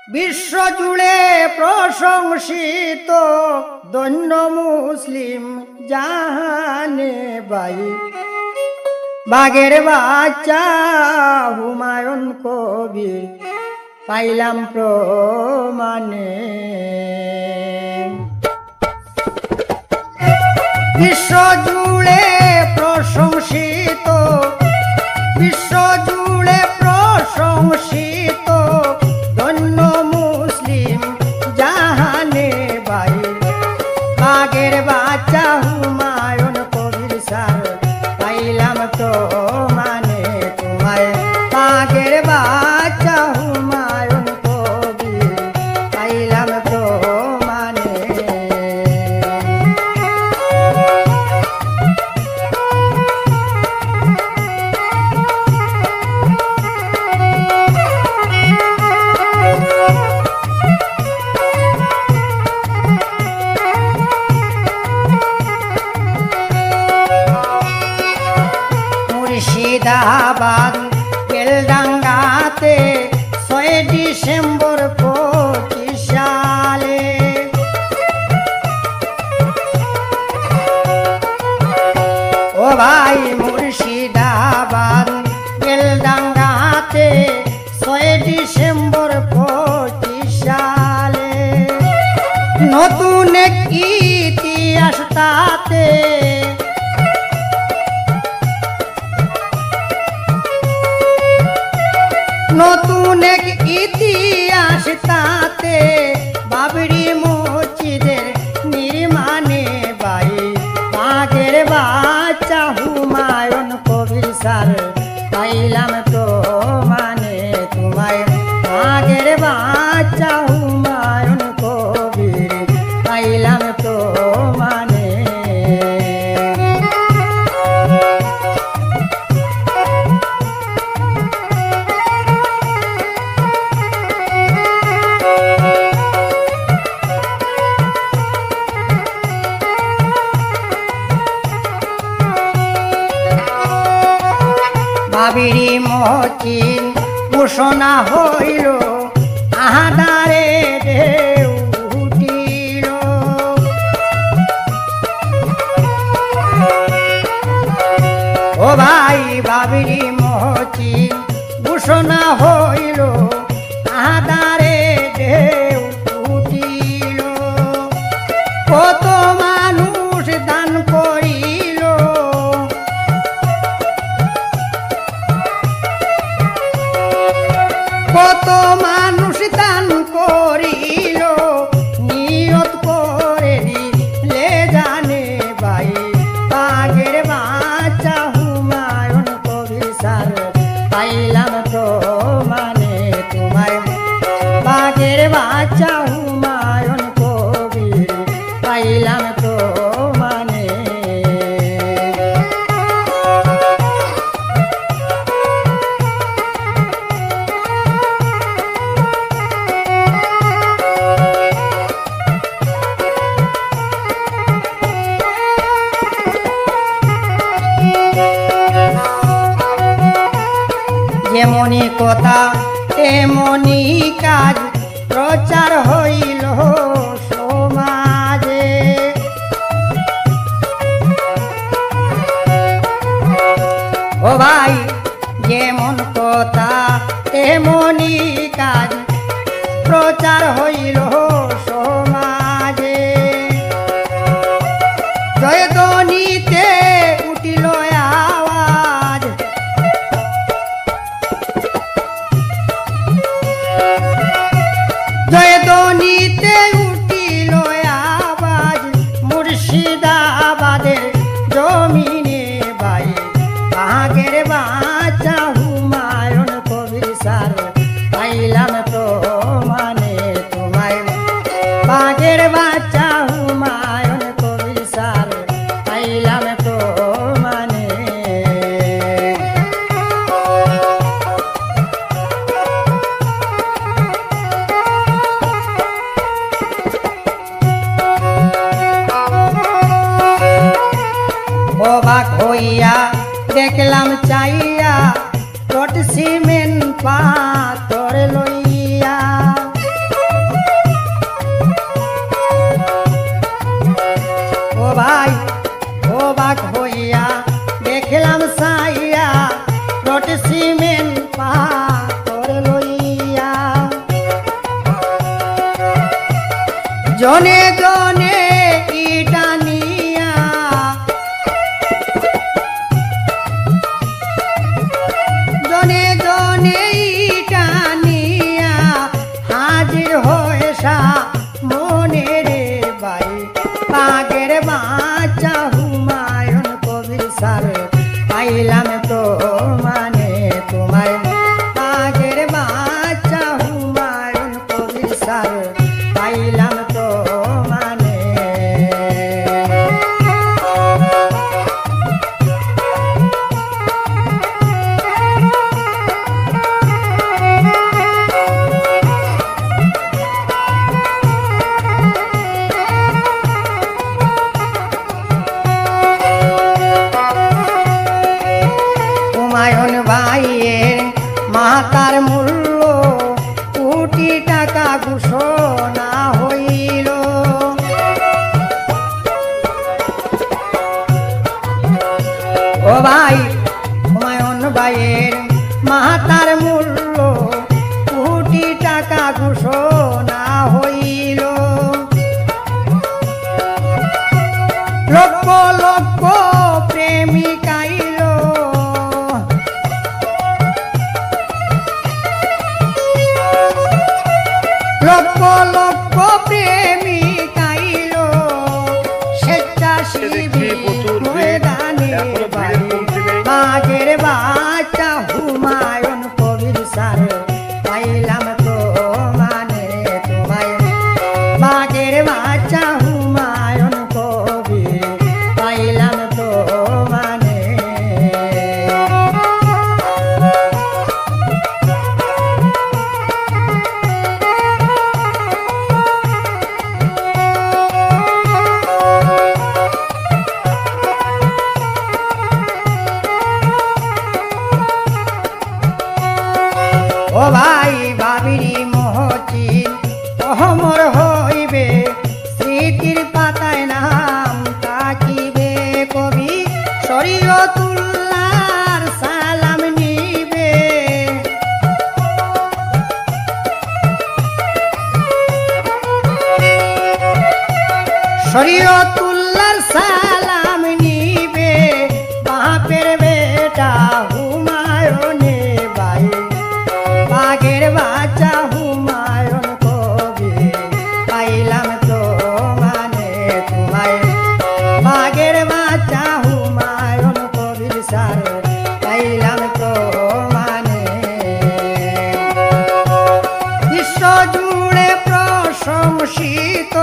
বিশ্বজুড়ে প্রশংসিত ধন্য মুসলিম জাহানে ভাই বাঘের বাচ্চা হুমায়ুন কবির পাইলাম প্রমাণে। বিশ্বজুড়ে প্রশংসিত, বিশ্বজুড়ে প্রশংসিত ধন্য মুসলিম জাহানে ভাই বাঘের বাচ্চা হুমায়ুন কবির স্যার পাইলাম তো মানে তোমায় বাঘের বাচ্চা হুমায়ুন কবির পাইলাম তো মানে। মুর্শিদাবাদ বেলডাঙ্গাতে 6 ডিসেম্বর 25 সালে ও ভাই মুর্শিদাবাদ বেলডাঙ্গাতে 6 ডিসেম্বর 25 সালে নতুন এক ইতিহাস তাতে নতুন এক ইতিহাস তাতে বাবরি মসজিদের নির্মাণে ভাই বাঘের বাচ্চা হুমায়ুন কবির স্যার পাইলাম তো মানে তোমায় বাঘের বাচ্চা হুমায়ুন কবির পাইলাম তো মানে। বাবরি মসজিদ ঘোষণা হইল আহাদারে ঢেউ উঠিল ও ভাই বাবরি মসজিদ ঘোষণা হইল আহাদারে ঢেউ উঠিল কত মানুষ দান করিল কত মানুষ দান করিল নিয়ত করে দিলে জানে ভাই বাঘের বাচ্চা হুমায়ুন কবির স্যার পাইলাম তো মানে তোমায় বাঘের বাচ্চা হুমায়ুন কবির পাইলাম তো মানে। যেমনি কথা তেমনি কাজ প্রচার হইল সমাজে ও ভাই যেমন কথা তেমনি কাজ প্রচার হইল সমাজে জয়ধ্বনিতে উঠিল আওয়াজ জয়ধ্বনিতে উঠিল আওয়াজ মুর্শিদাবাদের জমিনে ভাই বাঘের বাচ্চা হুমায়ুন কবির স্যার পাইলাম তো মানে তোমায় বাঘের বাচ্চা হুমায়ুন কবির স্যার পাইলাম তো মানে। অবাক হইয়া দেখলাম চাইয়া টট সিমেন্ট পাথর লইয়া জনে জনে ইটা নিয়া জনে জনে ইটা নিয়া হাজির হয়েছা মনে রে ভাই বাগের বাচ্চা হুমায়ুন কবির স্যার পাইলাম তো মানে তোমায় বাগের বাচ্চা হুমায়ুন কবির স্যার পাইলাম তো মানে হুমায়ুন ভাইয়ের মাতার মূল্য কোটি টাকা ঘোষণা হইল ও ভাই হুমায়ুন ভাইয়ের মাতার মূল্য কোটি টাকা ঘোষণা হইল লক্ষ লক্ষ প্রেমিক আইল লক্ষ লক্ষ প্রেমিক আইল স্বেচ্ছাসেবী ময়দানে বাগের বাচ্চা হুমায়ুন কবির স্যার পাইলাম তো মানে তোমায় বাগের বাচ্চা হুমায়ুন কবির পাইলাম তো মানে ও ভাই ভাবিরি মহচিন অহমর হইবে স্মৃতির পাতায় নাম থাকিবে কবি শরীয়তুল্লাহর সালাম নিবে শরীয়তুল্লাহর সালাম নিবে বাপের বেটা হুমায়ুনে ভাই বাগের বাচ্চা হুমায়ুন কবির পাইলাম তো মানে তোমায় বাগের বাচ্চা হুমায়ুন কবির স্যার পাইলাম তো মানে বিশ্ব জুড়ে প্রশংসিত